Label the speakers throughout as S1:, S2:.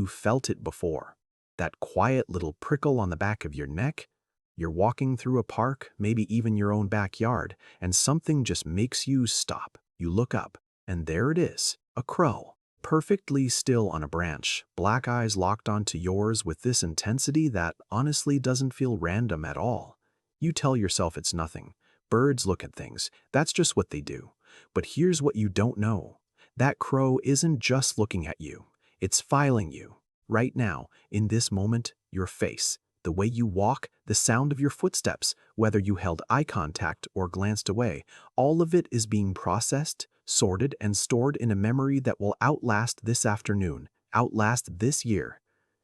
S1: you've felt it before. That quiet little prickle on the back of your neck. You're walking through a park, maybe even your own backyard, and something just makes you stop. You look up, and there it is, a crow, perfectly still on a branch, black eyes locked onto yours with this intensity that honestly doesn't feel random at all. You tell yourself it's nothing. Birds look at things. That's just what they do. But here's what you don't know. That crow isn't just looking at you. It's filing you. Right now, in this moment, your face, the way you walk, the sound of your footsteps, whether you held eye contact or glanced away, all of it is being processed, sorted, and stored in a memory that will outlast this afternoon, outlast this year.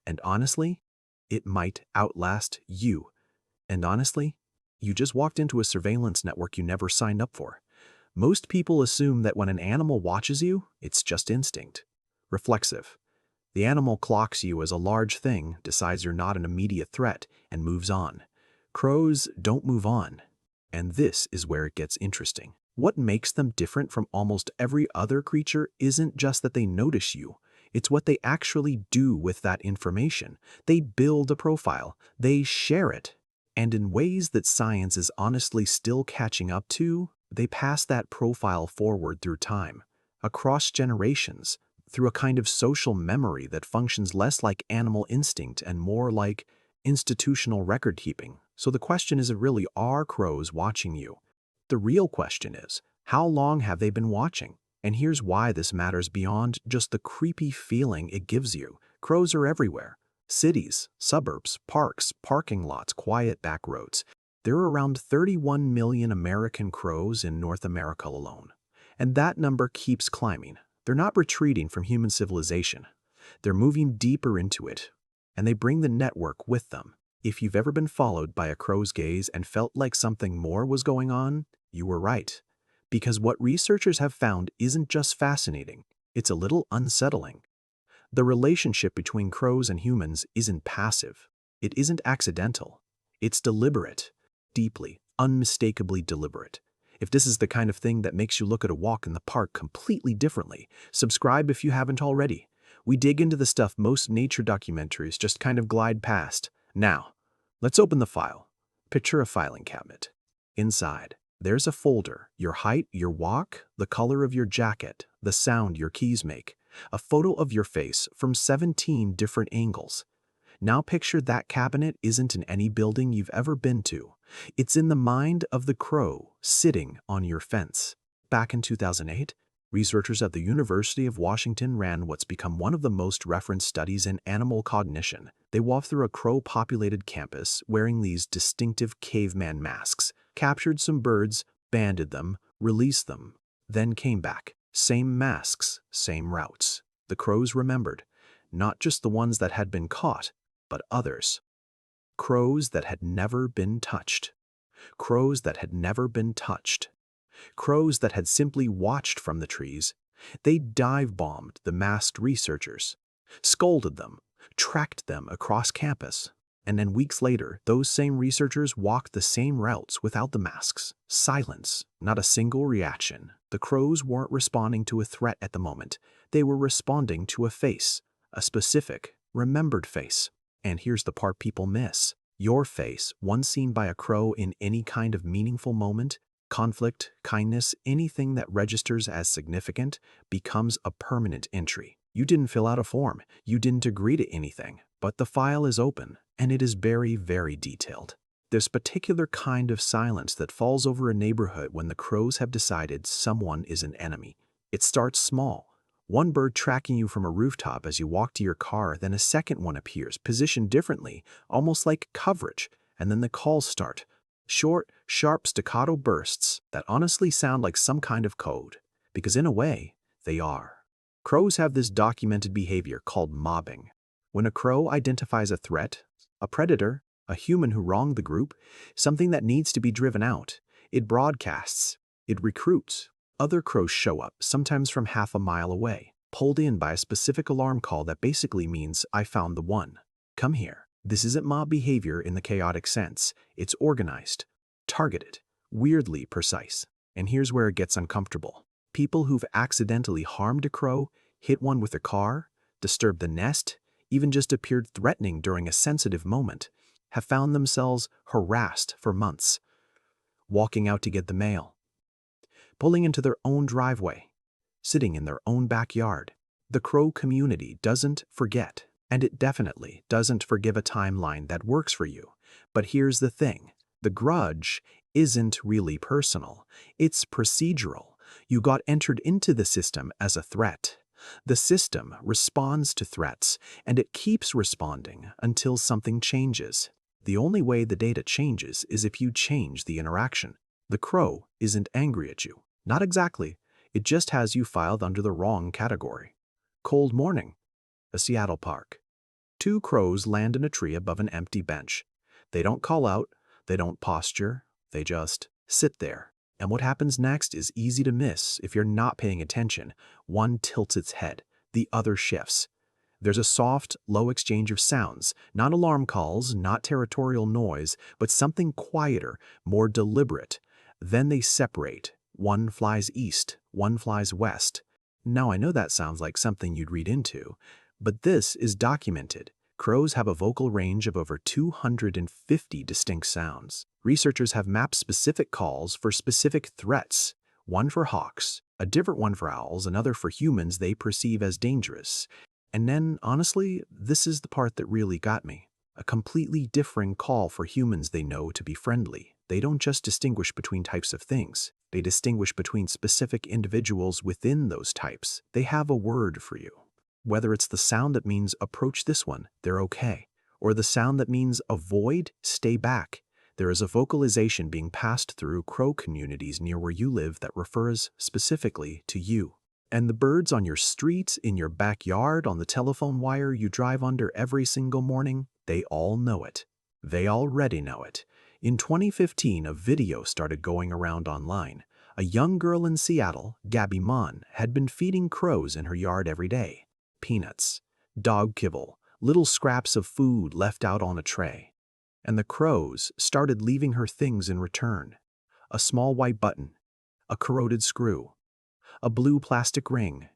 S1: And honestly, it might outlast you. And honestly, you just walked into a surveillance network you never signed up for. Most people assume that when an animal watches you, it's just instinct. Reflexive. The animal clocks you as a large thing, decides you're not an immediate threat, and moves on. Crows don't move on. And this is where it gets interesting. What makes them different from almost every other creature isn't just that they notice you. It's what they actually do with that information. They build a profile. They share it. And in ways that science is honestly still catching up to, they pass that profile forward through time, across generations, through a kind of social memory that functions less like animal instinct and more like institutional record-keeping. So the question isn't really, are crows watching you? The real question is, how long have they been watching? And here's why this matters beyond just the creepy feeling it gives you. Crows are everywhere. Cities, suburbs, parks, parking lots, quiet back roads. There are around 31 million American crows in North America alone. And that number keeps climbing. They're not retreating from human civilization. They're moving deeper into it, and they bring the network with them. If you've ever been followed by a crow's gaze and felt like something more was going on, you were right. Because what researchers have found isn't just fascinating, it's a little unsettling. The relationship between crows and humans isn't passive. It isn't accidental. It's deliberate, deeply, unmistakably deliberate. If this is the kind of thing that makes you look at a walk in the park completely differently, subscribe if you haven't already. We dig into the stuff most nature documentaries just kind of glide past. Now, let's open the file. Picture a filing cabinet. Inside, there's a folder, your height, your walk, the color of your jacket, the sound your keys make, a photo of your face from 17 different angles. Now picture that cabinet isn't in any building you've ever been to. It's in the mind of the crow sitting on your fence. Back in 2008, researchers at the University of Washington ran what's become one of the most referenced studies in animal cognition. They walked through a crow-populated campus wearing these distinctive caveman masks, captured some birds, banded them, released them, then came back. Same masks, same routes. The crows remembered, not just the ones that had been caught, but others. Crows that had never been touched. Crows that had never been touched. Crows that had simply watched from the trees. They dive-bombed the masked researchers, scolded them, tracked them across campus, and then weeks later, those same researchers walked the same routes without the masks. Silence, not a single reaction. The crows weren't responding to a threat at the moment. They were responding to a face, a specific, remembered face. And here's the part people miss. Your face, once seen by a crow in any kind of meaningful moment, conflict, kindness, anything that registers as significant, becomes a permanent entry. You didn't fill out a form. You didn't agree to anything. But the file is open, and it is very, very detailed. This particular kind of silence that falls over a neighborhood when the crows have decided someone is an enemy. It starts small. One bird tracking you from a rooftop as you walk to your car, then a second one appears, positioned differently, almost like coverage, and then the calls start. Short, sharp staccato bursts that honestly sound like some kind of code, because in a way, they are. Crows have this documented behavior called mobbing. When a crow identifies a threat, a predator, a human who wronged the group, something that needs to be driven out, it broadcasts, it recruits. Other crows show up, sometimes from half a mile away, pulled in by a specific alarm call that basically means, I found the one. Come here. This isn't mob behavior in the chaotic sense. It's organized, targeted, weirdly precise. And here's where it gets uncomfortable. People who've accidentally harmed a crow, hit one with a car, disturbed the nest, even just appeared threatening during a sensitive moment, have found themselves harassed for months, walking out to get the mail, pulling into their own driveway, sitting in their own backyard. The crow community doesn't forget, and it definitely doesn't forgive a timeline that works for you. But here's the thing. The grudge isn't really personal. It's procedural. You got entered into the system as a threat. The system responds to threats, and it keeps responding until something changes. The only way the data changes is if you change the interaction. The crow isn't angry at you. Not exactly. It just has you filed under the wrong category. Cold morning. A Seattle park. Two crows land in a tree above an empty bench. They don't call out, they don't posture, they just sit there. And what happens next is easy to miss if you're not paying attention. One tilts its head, the other shifts. There's a soft, low exchange of sounds, not alarm calls, not territorial noise, but something quieter, more deliberate. Then they separate. One flies east, one flies west. Now I know that sounds like something you'd read into, but this is documented. Crows have a vocal range of over 250 distinct sounds. Researchers have mapped specific calls for specific threats, one for hawks, a different one for owls, another for humans they perceive as dangerous. And then, honestly, this is the part that really got me. A completely different call for humans they know to be friendly. They don't just distinguish between types of things. They distinguish between specific individuals within those types. They have a word for you. Whether it's the sound that means approach this one, they're okay, or the sound that means avoid, stay back. There is a vocalization being passed through crow communities near where you live that refers specifically to you. And the birds on your street, in your backyard, on the telephone wire you drive under every single morning, they all know it. They already know it. In 2015, a video started going around online. A young girl in Seattle, Gabby Mon, had been feeding crows in her yard every day. Peanuts, dog kibble, little scraps of food left out on a tray. And the crows started leaving her things in return. A small white button, a corroded screw, a blue plastic ring,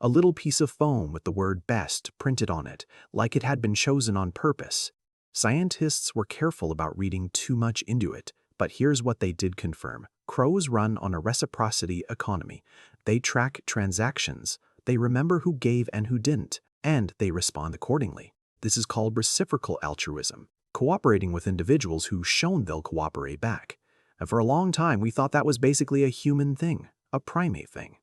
S1: a little piece of foam with the word best printed on it, like it had been chosen on purpose. Scientists were careful about reading too much into it, but here's what they did confirm. Crows run on a reciprocity economy. They track transactions. They remember who gave and who didn't, and they respond accordingly. This is called reciprocal altruism, cooperating with individuals who've shown they'll cooperate back. And for a long time, we thought that was basically a human thing, a primate thing.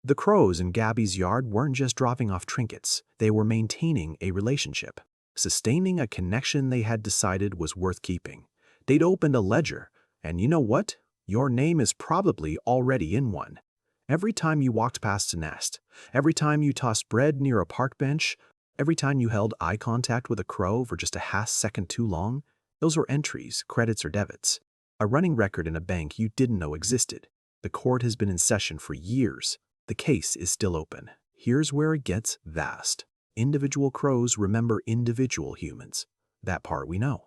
S1: The crows in Gabby's yard weren't just dropping off trinkets. They were maintaining a relationship, sustaining a connection they had decided was worth keeping. They'd opened a ledger, and you know what? Your name is probably already in one. Every time you walked past a nest, every time you tossed bread near a park bench, every time you held eye contact with a crow for just a half second too long, those were entries, credits, or debits. A running record in a bank you didn't know existed. The court has been in session for years. The case is still open. Here's where it gets vast. Individual crows remember individual humans. That part we know.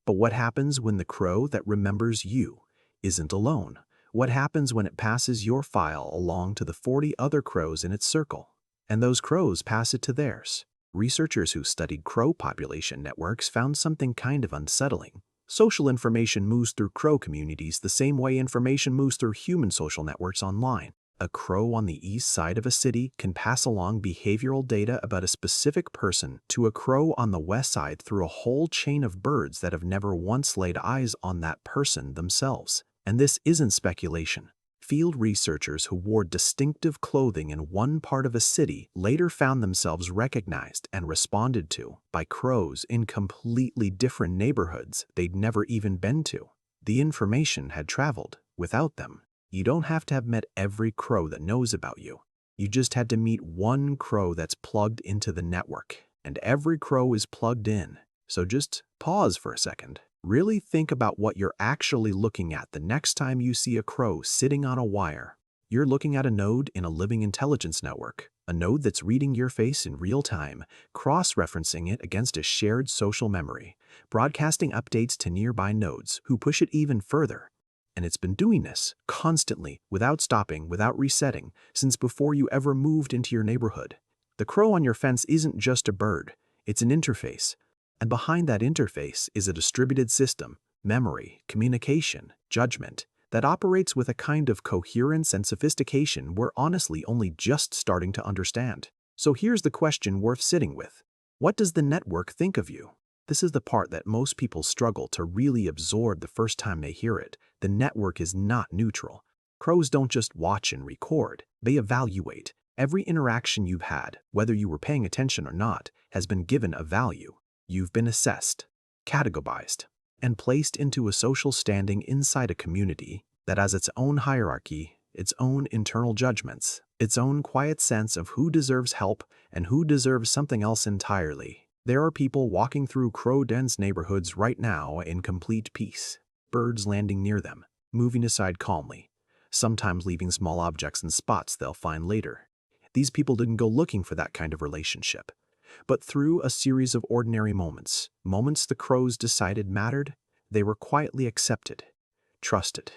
S1: But what happens when the crow that remembers you isn't alone? What happens when it passes your file along to the 40 other crows in its circle? And those crows pass it to theirs. Researchers who studied crow population networks found something kind of unsettling. Social information moves through crow communities the same way information moves through human social networks online. A crow on the east side of a city can pass along behavioral data about a specific person to a crow on the west side through a whole chain of birds that have never once laid eyes on that person themselves. And this isn't speculation. Field researchers who wore distinctive clothing in one part of a city later found themselves recognized and responded to by crows in completely different neighborhoods they'd never even been to. The information had traveled without them. You don't have to have met every crow that knows about you. You just had to meet one crow that's plugged into the network, and every crow is plugged in. So just pause for a second. Really think about what you're actually looking at the next time you see a crow sitting on a wire. You're looking at a node in a living intelligence network, a node that's reading your face in real time, cross-referencing it against a shared social memory, broadcasting updates to nearby nodes who push it even further. And it's been doing this constantly, without stopping, without resetting, since before you ever moved into your neighborhood. The crow on your fence isn't just a bird. It's an interface. And behind that interface is a distributed system, memory, communication, judgment, that operates with a kind of coherence and sophistication we're honestly only just starting to understand. So here's the question worth sitting with. What does the network think of you? This is the part that most people struggle to really absorb the first time they hear it. The network is not neutral. Crows don't just watch and record, they evaluate. Every interaction you've had, whether you were paying attention or not, has been given a value. You've been assessed, categorized, and placed into a social standing inside a community that has its own hierarchy, its own internal judgments, its own quiet sense of who deserves help and who deserves something else entirely. There are people walking through crow-dense neighborhoods right now in complete peace, birds landing near them, moving aside calmly, sometimes leaving small objects in spots they'll find later. These people didn't go looking for that kind of relationship. But through a series of ordinary moments, moments the crows decided mattered, they were quietly accepted, trusted.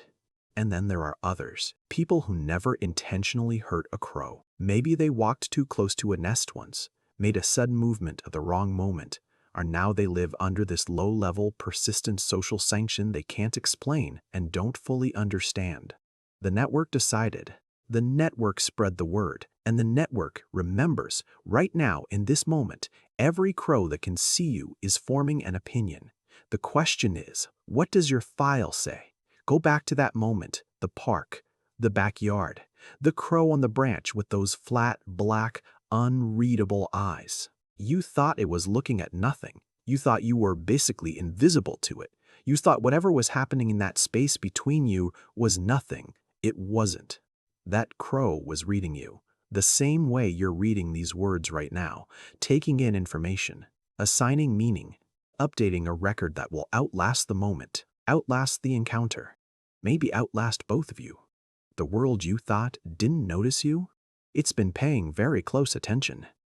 S1: And then there are others, people who never intentionally hurt a crow. Maybe they walked too close to a nest once, made a sudden movement at the wrong moment, or now they live under this low-level, persistent social sanction they can't explain and don't fully understand. The network decided. The network spread the word, and the network remembers, right now in this moment, every crow that can see you is forming an opinion. The question is, what does your file say? Go back to that moment, the park, the backyard, the crow on the branch with those flat, black, unreadable eyes. You thought it was looking at nothing. You thought you were basically invisible to it. You thought whatever was happening in that space between you was nothing. It wasn't. That crow was reading you, the same way you're reading these words right now, taking in information, assigning meaning, updating a record that will outlast the moment, outlast the encounter, maybe outlast both of you. The world you thought didn't notice you, it's been paying very close attention.